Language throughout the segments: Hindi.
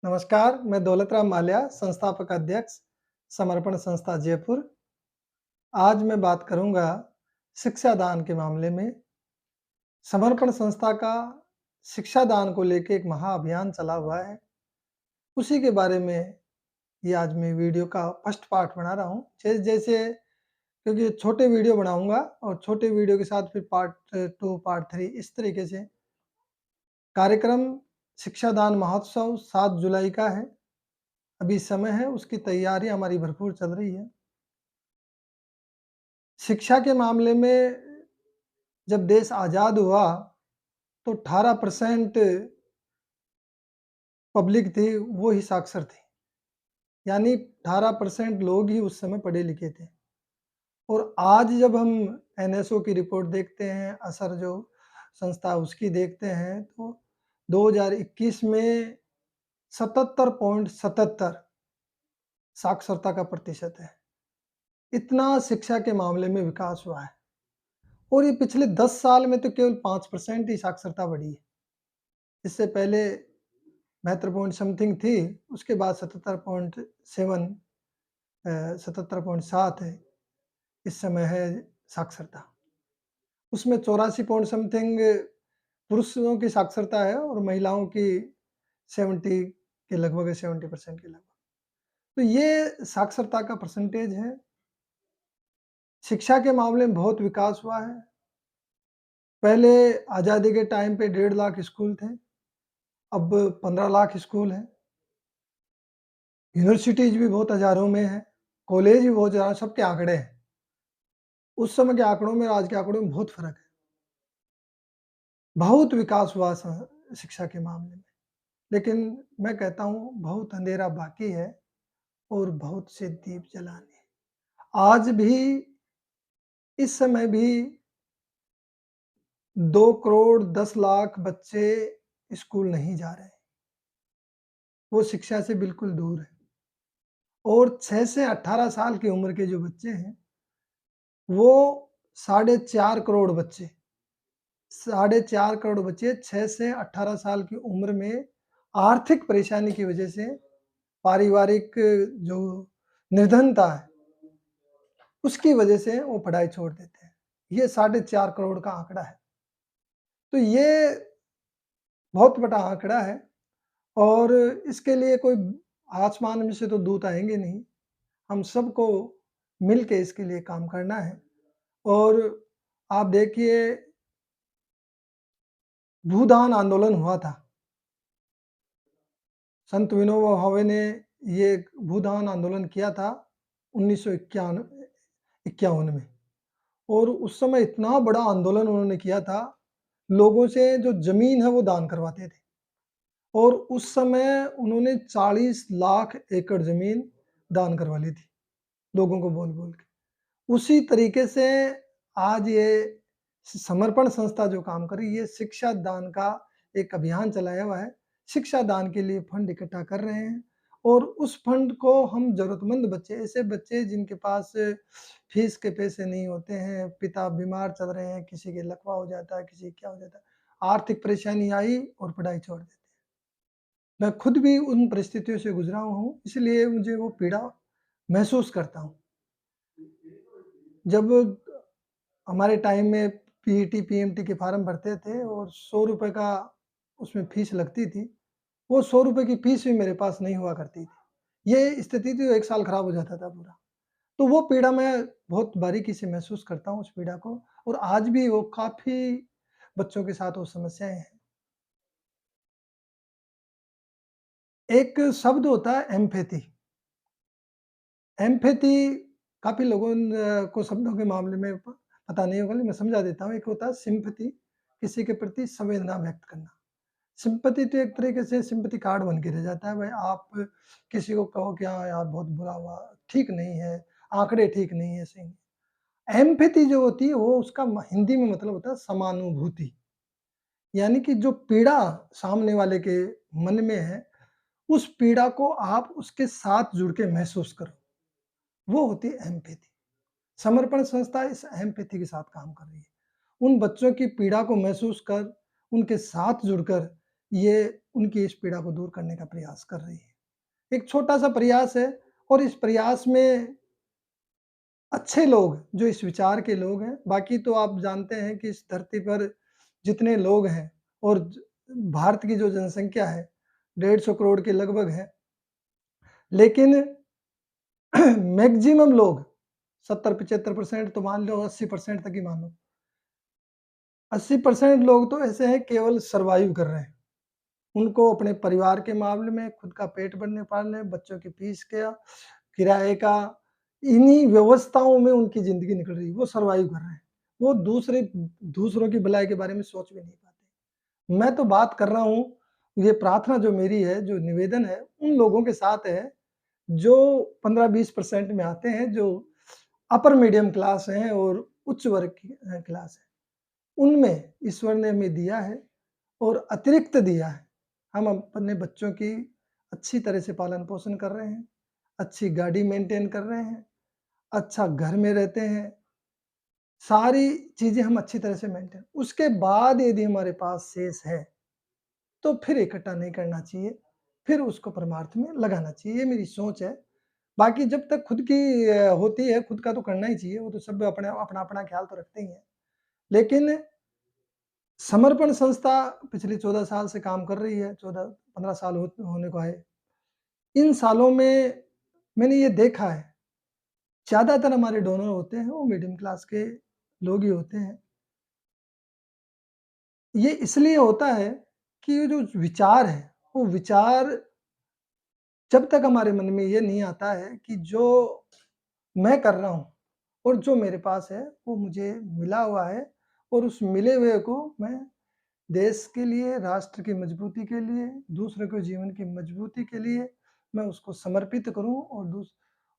नमस्कार, मैं दौलत राम माल्या, संस्थापक अध्यक्ष, समर्पण संस्था जयपुर। आज मैं बात करूँगा शिक्षा दान के मामले में। समर्पण संस्था का शिक्षा दान को लेके एक महाअभियान चला हुआ है। उसी के बारे में ये आज मैं वीडियो का फर्स्ट पार्ट बना रहा हूँ। जैसे क्योंकि छोटे वीडियो बनाऊँगा और छोटे वीडियो के साथ फिर पार्ट 2, पार्ट 3 इस तरीके से। कार्यक्रम शिक्षा दान महोत्सव 7 जुलाई का है। अभी समय है, उसकी तैयारी हमारी भरपूर चल रही है। शिक्षा के मामले में जब देश आज़ाद हुआ, तो 18% पब्लिक थी, वो ही साक्षर थी। यानी 18% लोग ही उस समय पढ़े-लिखे थे। और आज जब हम एनएसओ की रिपोर्ट देखते हैं, असर जो संस्था उसकी देखते हैं, तो 2021 में 77.77 साक्षरता का प्रतिशत है। इतना शिक्षा के मामले में विकास हुआ है। और ये पिछले 10 साल में तो केवल 5% ही साक्षरता बढ़ी है। इससे पहले 72 पॉइंट समथिंग थी, उसके बाद 77.7 77.7 है, इस समय है साक्षरता। उसमें 84 पॉइंट समथिंग पुरुषों की साक्षरता है और महिलाओं की 70 के लगभग है, 70% के लगभग। तो ये साक्षरता का परसेंटेज है। शिक्षा के मामले में बहुत विकास हुआ है। पहले आज़ादी के टाइम पे 1.5 लाख स्कूल थे, अब 15 लाख स्कूल हैं। यूनिवर्सिटीज़ भी बहुत हज़ारों में हैं, कॉलेज भी बहुत ज़्यादा, सबके आंकड़े हैं। उस समय के आंकड़ों में आज के आंकड़ों में बहुत फ़र्क है। बहुत विकास हुआ शिक्षा के मामले में। लेकिन मैं कहता हूँ बहुत अंधेरा बाकी है और बहुत से दीप जलाने हैं। आज भी इस समय भी 2 करोड़ 10 लाख बच्चे स्कूल नहीं जा रहे हैं। वो शिक्षा से बिल्कुल दूर है। और 6 से 18 साल की उम्र के जो बच्चे हैं, वो साढ़े 4 करोड़ बच्चे, साढ़े 4 करोड़ बच्चे 6 से 18 साल की उम्र में आर्थिक परेशानी की वजह से, पारिवारिक जो निर्धनता है, उसकी वजह से वो पढ़ाई छोड़ देते हैं। ये साढ़े 4 करोड़ का आंकड़ा है। तो ये बहुत बड़ा आंकड़ा है और इसके लिए कोई आसमान में से तो दूत आएँगे नहीं। हम सबको मिल के इसके लिए काम करना है। और आप देखिए, भूदान आंदोलन हुआ था। संत विनोबा भावे ने ये भूदान आंदोलन किया था 1951 में। और उस समय इतना बड़ा आंदोलन उन्होंने किया था, लोगों से जो ज़मीन है वो दान करवाते थे। और उस समय उन्होंने 40 लाख एकड़ ज़मीन दान करवा ली थी, लोगों को बोल-बोल के। उसी तरीके से आज ये समर्पण संस्था जो काम कर रही है, ये शिक्षा दान का एक अभियान चलाया हुआ है। शिक्षा दान के लिए फंड इकट्ठा कर रहे हैं और उस फंड को हम ज़रूरतमंद बच्चे, ऐसे बच्चे जिनके पास फीस के पैसे नहीं होते हैं, पिता बीमार चल रहे हैं, किसी के लकवा हो जाता है, किसी क्या हो जाता है, आर्थिक परेशानी आई और पढ़ाई छोड़ देते हैं। मैं खुद भी उन परिस्थितियों से गुज़रा हुआ हूँ, इसलिए मुझे वो पीड़ा महसूस करता हूँ। जब हमारे टाइम में पीईटी, पीएमटी के फॉर्म भरते थे और ₹100 का उसमें फीस लगती थी। वो ₹100 की फीस भी मेरे पास नहीं हुआ करती थी। ये स्थिति थी, 1 साल खराब हो जाता था पूरा। तो वो पीड़ा मैं बहुत बारीकी से महसूस करता हूँ उस पीड़ा को और आज भी वो काफ़ी बच्चों के साथ वो समस्याएँ हैं। एक शब्द होता है एम्पैथी। एम्पैथी काफ़ी लोगों को शब्दों के मामले में पता नहीं होगा, लेकिन मैं समझा देता हूँ। एक होता है सिम्पैथी, किसी के प्रति संवेदना व्यक्त करना। सिम्पैथी तो एक तरीके से सिम्पैथी कार्ड बन के रह जाता है। भाई आप किसी को कहो कि हाँ यार बहुत बुरा हुआ, ठीक नहीं है, आंकड़े ठीक नहीं है, सही नहीं। एम्पैथी जो होती है वो उसका हिंदी में मतलब होता है समानुभूति। यानी कि जो पीड़ा सामने वाले के मन में है, उस पीड़ा को आप उसके साथ जुड़ के महसूस करो, वो होती है एम्पैथी। समर्पण संस्था इस एम्पैथी के साथ काम कर रही है। उन बच्चों की पीड़ा को महसूस कर, उनके साथ जुड़कर ये उनकी इस पीड़ा को दूर करने का प्रयास कर रही है। एक छोटा-सा प्रयास है और इस प्रयास में अच्छे लोग, जो इस विचार के लोग हैं, बाकी तो आप जानते हैं कि इस धरती पर जितने लोग हैं और भारत की जो जनसंख्या है, 150 करोड़ के लगभग है। लेकिन मैक्सिमम लोग 70-75% तो मान लो, 80% तक ही मान लो। 80% लोग तो ऐसे हैं, केवल सर्वाइव कर रहे हैं। उनको अपने परिवार के मामले में खुद का पेट भरने पालने, बच्चों की फीस का, किराए का, इन्हीं व्यवस्थाओं में उनकी ज़िंदगी निकल रही है, वो सर्वाइव कर रहे हैं। वो दूसरों की भलाई के बारे में सोच भी नहीं पाते। मैं तो बात कर रहा हूँ, ये प्रार्थना जो मेरी है, जो निवेदन है, उन लोगों के साथ है, जो 15-20% में आते हैं, जो अपर मीडियम क्लास हैं और उच्च वर्ग की क्लास है। उनमें ईश्वर ने हमें दिया है और अतिरिक्त दिया है। हम अपने बच्चों की अच्छी तरह से पालन-पोषण कर रहे हैं, अच्छी गाड़ी मेंटेन कर रहे हैं, अच्छा घर में रहते हैं, सारी चीज़ें हम अच्छी तरह से मेंटेन, उसके बाद यदि हमारे पास शेष है, तो फिर इकट्ठा नहीं करना चाहिए, फिर उसको परमार्थ में लगाना चाहिए, ये मेरी सोच है। बाकी जब तक खुद की होती है, खुद का तो करना ही चाहिए, वो तो सब अपना-अपना ख्याल तो रखते ही हैं। लेकिन समर्पण संस्था पिछले 14 साल से काम कर रही है, 14-15 साल होने को आए। इन सालों में मैंने ये देखा है, ज़्यादातर हमारे डोनर होते हैं, वो मिडल क्लास के लोग ही होते हैं। ये इसलिए होता है कि ये जो विचार है, वो विचार जब तक हमारे मन में ये नहीं आता है कि जो मैं कर रहा हूँ और जो मेरे पास है, वो मुझे मिला हुआ है और उस मिले हुए को मैं देश के लिए, राष्ट्र की मजबूती के लिए, दूसरे के जीवन की मजबूती के लिए मैं उसको समर्पित करूँ और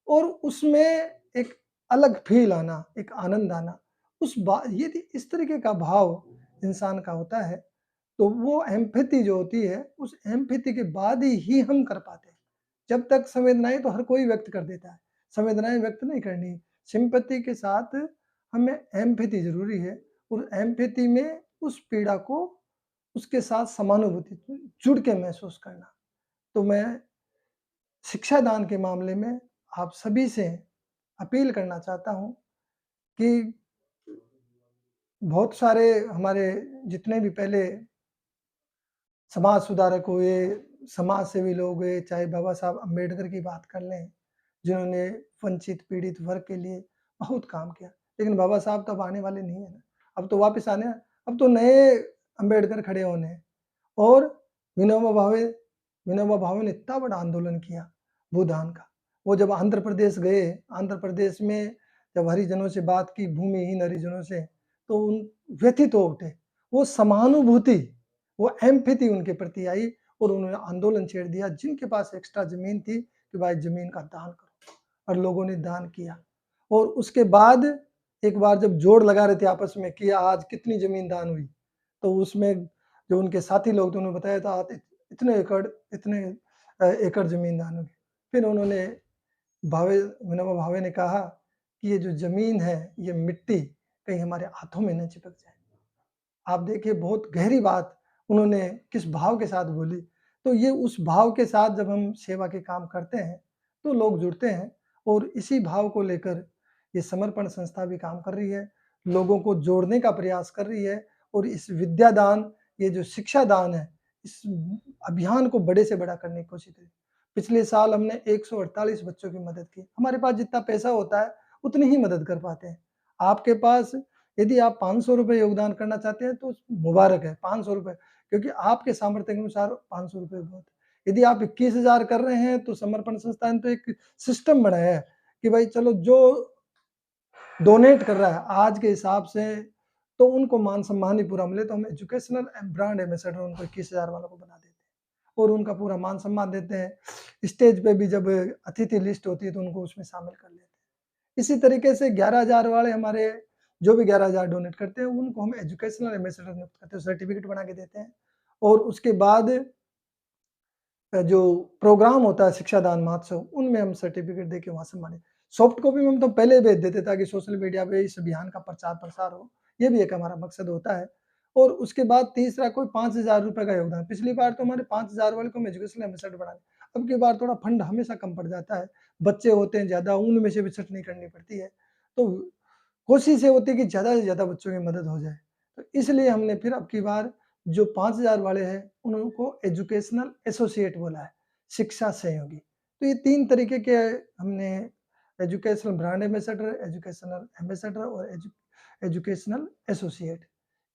और उसमें एक अलग फ़ील आना, एक आनंद आना, उस बा यदि इस तरीके का भाव इंसान का होता है, तो वो एम्पैथी जो होती है, उस एम्पैथी के बाद ही हम कर पाते हैं। जब तक संवेदनाएँ तो हर कोई व्यक्त कर देता है, संवेदनाएँ व्यक्त नहीं करनी। सिम्पैथी के साथ हमें एम्पैथी ज़रूरी है और एम्पैथी में उस पीड़ा को उसके साथ समानुभूति जुड़ के महसूस करना। तो मैं शिक्षा दान के मामले में आप सभी से अपील करना चाहता हूँ कि बहुत सारे हमारे जितने भी पहले समाज सुधारक हुए, समाज सेवी लोग हुए, चाहे बाबा साहब अम्बेडकर की बात कर लें, जिन्होंने वंचित पीड़ित वर्ग के लिए बहुत काम किया। लेकिन बाबा साहब तो अब आने वाले नहीं है ना, अब तो वापस आने, अब तो नए अम्बेडकर खड़े होने हैं। और विनोबा भावे विनोबा भावे ने इतना बड़ा आंदोलन किया भूदान का। वो जब आंध्र प्रदेश गए, आंध्र प्रदेश में जब हरिजनों से बात की, भूमिहीन हरिजनों से, तो उन व्यथित हो उठे। वो समानुभूति, वो एम्पैथी उनके प्रति आई और उन्होंने आंदोलन छेड़ दिया। जिनके पास एक्स्ट्रा ज़मीन थी कि भाई ज़मीन का दान करो, और लोगों ने दान किया। और उसके बाद एक बार जब जोड़ लगा रहे थे आपस में कि आज कितनी ज़मीन दान हुई, तो उसमें जो उनके साथी लोग थे उन्होंने बताया था इतने एकड़, इतने एकड़ ज़मीन दान होगी। फिर उन्होंने विनोबा भावे ने कहा कि ये जो ज़मीन है, ये मिट्टी कहीं हमारे हाथों में ना चिपक जाए। आप देखिए बहुत गहरी बात उन्होंने किस भाव के साथ बोली। तो ये उस भाव के साथ जब हम सेवा के काम करते हैं, तो लोग जुड़ते हैं और इसी भाव को लेकर ये समर्पण संस्था भी काम कर रही है, लोगों को जोड़ने का प्रयास कर रही है और इस विद्या दान, ये जो शिक्षा दान है, इस अभियान को बड़े से बड़ा करने की कोशिश करी। पिछले साल हमने 148 बच्चों की मदद की। हमारे पास जितना पैसा होता है, उतनी ही मदद कर पाते हैं। आपके पास यदि आप ₹500 योगदान करना चाहते हैं तो मुबारक है, ₹500, क्योंकि आपके सामर्थ्य के अनुसार ₹500 बहुत है। यदि आप 21,000 कर रहे हैं तो समर्पण संस्था ने तो एक सिस्टम बनाया है कि भाई चलो जो डोनेट कर रहा है आज के हिसाब से, तो उनको मान-सम्मान ही पूरा मिले, तो हम एजुकेशनल ब्रांड एम्बेसडर उनको 21,000 वालों को बना देते हैं और उनका पूरा मान-सम्मान देते हैं। स्टेज पे भी जब अतिथि लिस्ट होती है तो उनको उसमें शामिल कर लेते हैं। इसी तरीके से 11,000 वाले हमारे जो भी 11,000 डोनेट करते हैं, उनको हम एजुकेशनल एम्बेसडर नियुक्त करते हैं, सर्टिफिकेट बना के देते हैं। और उसके बाद जो प्रोग्राम होता है शिक्षा दान महोत्सव, उनमें हम सर्टिफिकेट देके वहाँ सम्मानित, सॉफ्ट कॉपी में हम तो पहले भेज देते ताकि सोशल मीडिया पे इस अभियान का प्रचार-प्रसार हो। ये भी एक हमारा मकसद होता है और उसके बाद तीसरा कोई 5,000 रुपए का योगदान। पिछली बार तो हमारे 5,000 वाले को हम एजुकेशनल एम्बेसडर बना दिया। अब की बार थोड़ा फंड हमेशा कम पड़ जाता है। बच्चे होते हैं ज़्यादा, उनमें से भी छँटनी करनी पड़ती है। तो कोशिश ये होती है कि ज़्यादा से ज़्यादा बच्चों की मदद हो जाए। तो इसलिए हमने फिर अब की बार जो 5,000 वाले हैं, उनको एजुकेशनल एसोसिएट बोला है, शिक्षा सहयोगी। तो ये 3 तरीके के हमने एजुकेशनल ब्रांड एम्बेसडर और एजुकेशनल एसोसिएट,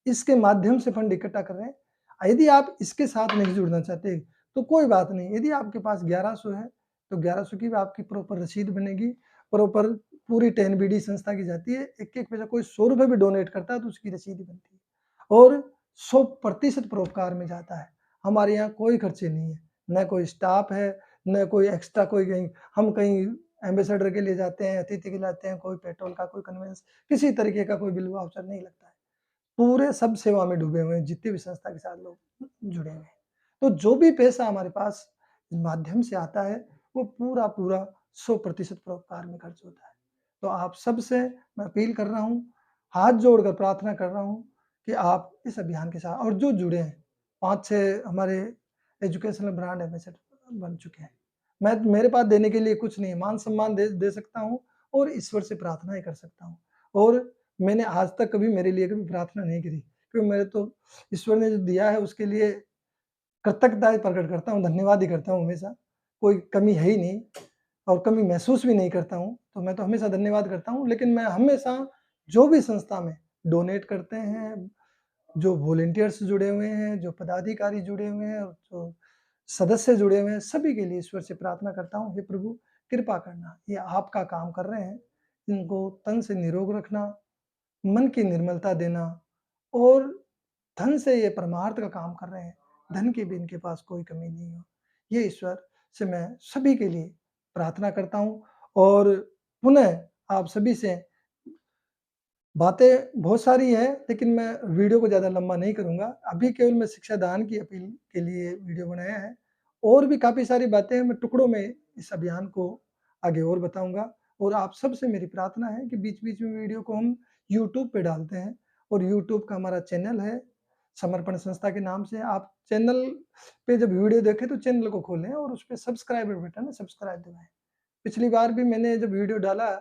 इसके माध्यम से फंड इकट्ठा कर रहे हैं। यदि आप इसके साथ नहीं जुड़ना चाहते, तो कोई बात नहीं। यदि आपके पास 1100 है, तो 1100 की भी आपकी प्रॉपर रसीद बनेगी, प्रॉपर पूरी 10 बीडी संस्था की जाती है। एक-एक पैसा कोई ₹100 भी डोनेट करता है, तो उसकी रसीद बनती है और 100% परोपकार में जाता है। हमारे यहाँ कोई खर्चे नहीं है, न कोई स्टाफ है, न कोई एक्स्ट्रा कोई कहीं हम कहीं एम्बेसडर के लिए जाते हैं, अतिथि के लिए जाते हैं, कोई पेट्रोल का, कोई कन्वेंस, किसी तरीके का कोई बिल वाउचर नहीं लगता है। पूरे सब सेवा में डूबे हुए हैं, जितनी भी संस्था के साथ लोग जुड़े हुए हैं। तो जो भी पैसा हमारे पास इस माध्यम से आता है, वो पूरा-पूरा 100% परोपकार में खर्च होता है। तो आप सबसे मैं अपील कर रहा हूँ, हाथ जोड़कर प्रार्थना कर रहा हूँ कि आप इस अभियान के साथ और जो जुड़े हैं, 5-6 हमारे एजुकेशनल ब्रांड एम्बेसडर बन चुके हैं। मैं मेरे पास देने के लिए कुछ नहीं है, मान-सम्मान दे सकता हूँ और ईश्वर से प्रार्थनाएँ कर सकता हूँ और मैंने आज तक कभी मेरे लिए कभी प्रार्थना नहीं करी, क्योंकि मेरे तो ईश्वर ने जो दिया है उसके लिए कृतज्ञताएँ प्रकट करता हूँ, धन्यवाद ही करता हूँ हमेशा। कोई कमी है ही नहीं और कमी महसूस भी नहीं करता हूँ, तो मैं तो हमेशा धन्यवाद करता हूँ। लेकिन मैं हमेशा जो भी संस्था में डोनेट करते हैं, जो वॉलंटियर्स जुड़े हुए हैं, जो पदाधिकारी जुड़े हुए हैं और जो सदस्य जुड़े हुए हैं, सभी के लिए ईश्वर से प्रार्थना करता हूँ, हे प्रभु कृपा करना, ये आपका काम कर रहे हैं, इनको तन से निरोग रखना, मन की निर्मलता देना और धन से ये परमार्थ का काम कर रहे हैं, धन की भी इनके पास कोई कमी नहीं हो। ये ईश्वर से मैं सभी के लिए प्रार्थना करता हूँ और पुनः आप सभी से बातें बहुत सारी हैं, लेकिन मैं वीडियो को ज़्यादा लंबा नहीं करूँगा। अभी केवल मैं शिक्षा दान की अपील के लिए वीडियो बनाया है। और भी काफ़ी सारी बातें हैं, मैं टुकड़ों में इस अभियान को आगे और बताऊँगा और आप सबसे मेरी प्रार्थना है कि बीच-बीच में वीडियो को हम यूट्यूब पे डालते हैं और यूट्यूब का हमारा चैनल है, समर्पण संस्था के नाम से। आप चैनल पे जब वीडियो देखें तो चैनल को खोलें और उसपे सब्सक्राइब बटन है, सब्सक्राइब दबाएँ। पिछली बार भी मैंने जब वीडियो डाला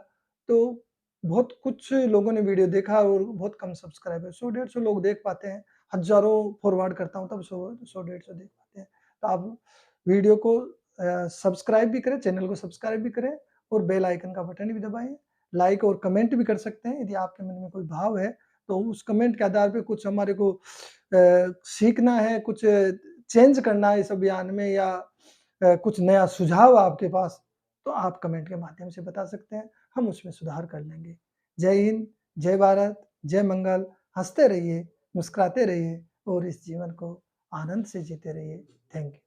तो बहुत कुछ लोगों ने वीडियो देखा और बहुत कम सब्सक्राइबर 100-150 लोग देख पाते हैं। हज़ारों फॉरवर्ड करता हूँ तब 100-150 देख पाते हैं। तो आप वीडियो को सब्सक्राइब भी करें, चैनल को सब्सक्राइब भी करें और बेल आइकन का बटन भी दबाएँ। लाइक और कमेंट भी कर सकते हैं यदि आपके मन में कोई भाव है, तो उस कमेंट के आधार पे कुछ हमारे को सीखना है, कुछ चेंज करना है इस अभियान में या कुछ नया सुझाव आपके पास, तो आप कमेंट के माध्यम से बता सकते हैं, हम उसमें सुधार कर लेंगे। जय हिंद, जय भारत, जय मंगल, हँसते रहिए, मुस्कुराते रहिए और इस जीवन को आनंद से जीते रहिए। Thank you.